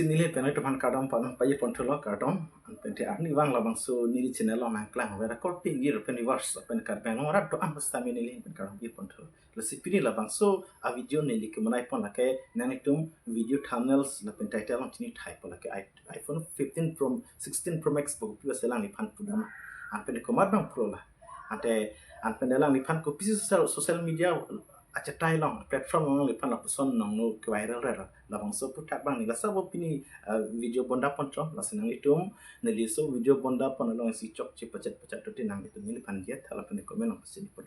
Nili penai tuhan kadam pan paye pontholo kadam pente ani wang labang so nili channel lo nang klang vera recording gir pen reverse pen kar pen lo rat to am stami nili pen kadam gir pontholo le sipini labang so a video nili ke manai pon lake nani tum video thumbnails la pen title lo chini thai pon lake iPhone 15 Pro 16 Pro Max bo pi selang ni pan pudam an pen ko mat bang pro la ante an pen lang ni pan ko pi social media acha tai long platform long li pan la person nong no ke viral ra la bang so putak bang ni la sa pini video bonda pon tro la senang itum ne li so video bonda pon long si chok chi pachat to tinang itu ni pan dia thala pan komen long sini pon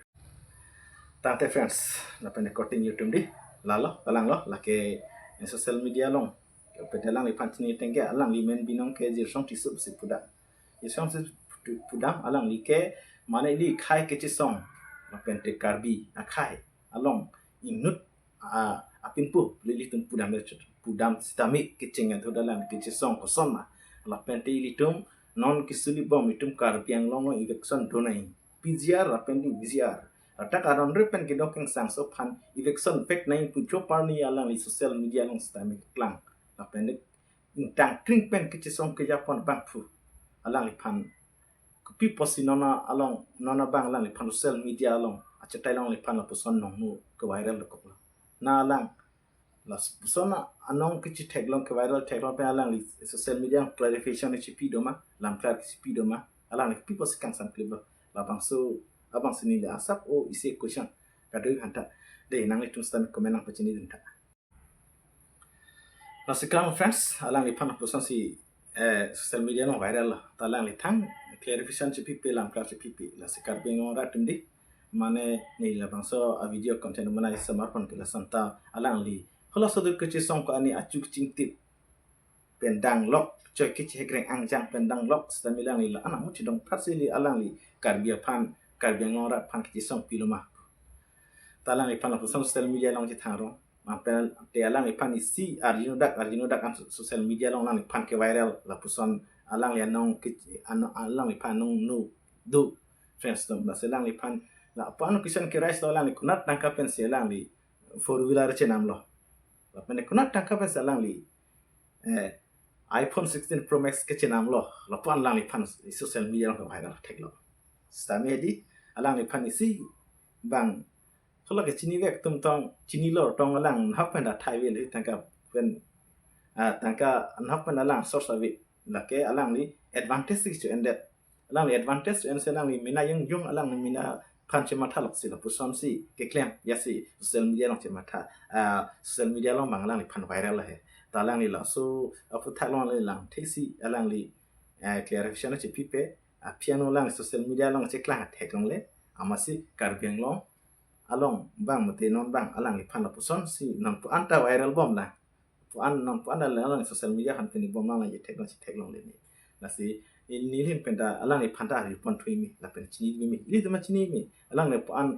tante friends la pan recording youtube di lalo palang lo la ke social media long pe dalang li pan ni tengge alang li men binong ke jir song ti su si pudak i song si pudak alang li ke mane li khai ke chi song la pen te karbi akai along inut apin pu lili tum pudam stami kicing atau dalam kicing song kosoma la pente ilitum non kisuli bom itum kar piang long election donai pizr la pente pizr atak aron repen ke dokeng sang so pan election fake nai pu choparni alang li social media long stami klang la pente intang kring pen kicing song ke japon bang pu alang li pan kupi posinona along nona bang alang li pan social media along acha long li pan la puson nong nu ke viral ko na lang la pusona anong ke chi tag long ke viral tag long pe alang li social media clarification ni chi doma lam clar chi doma alang li people kan sam clip la bang so abang sini la asap o isi question kadu hanta de nang li tum stan comment nang pachini dinta la sekarang friends alang li pan puson si social media long viral la talang li thang clarification chi lam clar chi la sekar bengong ra tum di mane ni la bangso a video content mana samarpan ke la santa alang li kalau sodur ke song ko ani acu cingtip pendang lok coy ke hegreng angjang pendang lok stamilang li la anak mu cidong pasili alang li karbia pan karbia ngora pan ke song piluma talang li pan la social media long ci tharo mampel te alang li pan isi arjino dak an social media long lang li pan ke viral la puson alang li anong ke alang li pan nong nu du friends dom la selang li pan la pano kisan kirai stolang ni kunat tangkapen selang li four wheeler chenam lo la pene kunat tangkapen selang li iPhone 16 Pro Max ke chenam lo la pan lang li pan social media lo viral tek lo stami di alang li pan isi bang kalau ke chini vek tum tong chini lo tong lang happen da thai we li tangkap pen tangka happen alang source of it la ke alang li advantage to end that alang li advantage and selang li mina yung alang li mina pan cemata lok sila puson si ke claim ya si social media long cemata social media long banglang li pan viral lah he talang li la so apu thalong li lang thesi alang li clarification che pipe piano lang social media long che klang thek long le amasi karbiang long along bang mate non bang alang li pan la puson si non pu anta viral bom la pu an non pu anda lang social media han peni bom lang ye thek long le ni la si ini lim penta alang ni panta ri pon thui mi la pen chini mi li tama chini mi alang ne pan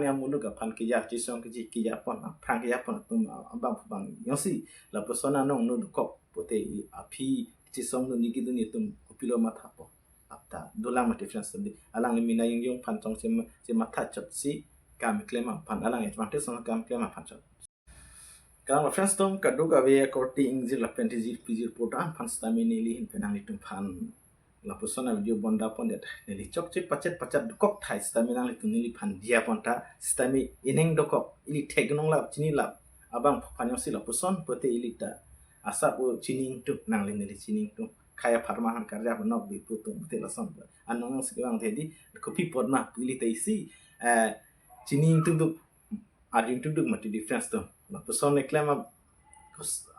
ya mulu ga pan ki ya chi song ki ya pon phang ki ya pon tum bang bang yosi la persona nong no ko pote api chi song no ni ki ni tum pilo ma tha po apta dolang ma difference di alang ni mina yung pan chong che ma tha chot si kam klema pan alang advantage song kam klema pan chot kalau friends tom kaduga we according zil la penti zil pizir pota pan stami ni li hin penang itum pan la persona video bonda pon det neli chok chik pacet kok thai stamina li tunili phan dia ponta stami ineng dokok ili tegnong la chini la abang phanyo si la person pote ilita asa o chining tu nang neli chining tu kaya pharma han karja bonok bi putu te la som anong sigang thedi kopi podna ili te si chining tu du arjing tu du mati difference tu la person ne claim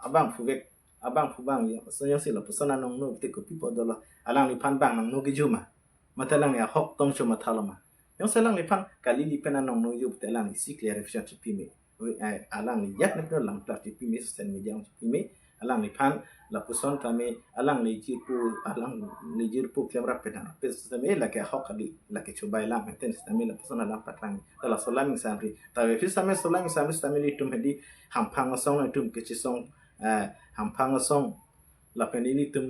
abang fuvek abang fubang ya so yang si la person anong no te kopi podola alang li pan bang nang no gijuma matalang ya hok tong chuma thalama yang salang li pan kali li pen nang no yu telang si clarification chi pime alang li yak ne lang plat chi pime social media chi pime alang li pan la puson tame alang li jirpu kamera pedan pes tame la ke hok kali la ke chubai la meten tame la puson la patang la solaming samri tawe fi same solaming samri tame li tum hedi hampang song tum ke chi song hampang song la pen ini tum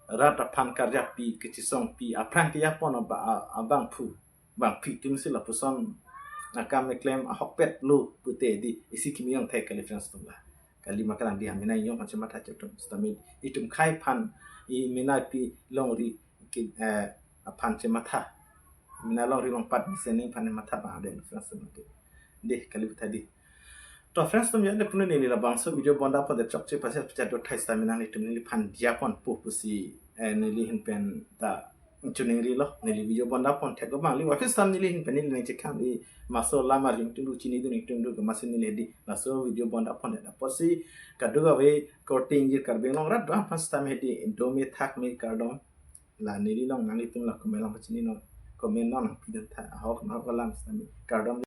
rata pan karja pi kechisong pi aprang ke yapon abang pu bang pi tum sila puson nakam claim hokpet lu pute di isi kimiyong thai reference tu la kali makalang di hamina yo macam mata cetum stamid itum kai pan I mina pi longri ki pan cemata mina longri long pat sening pan mata ba den friends mate deh kali tadi to friends tum yande puno ni la bangso video bonda pa de chokche pa se pcha do thai stamina ni tum ni pan dia pon pu pusi ni li hin pen ta chuning ri lo ni li video bonda pon thek bang li wa fis tam ni li hin pen ni ni chekam I maso lama ring tu chini du ni tum du masin ni di maso video bonda pon da posi kaduga we coating ji karbe long rat ba pas tam hedi do me thak me kardom la ni li long nani tum la kumelang chini no komen non pidon tha hok no kolam sami kardom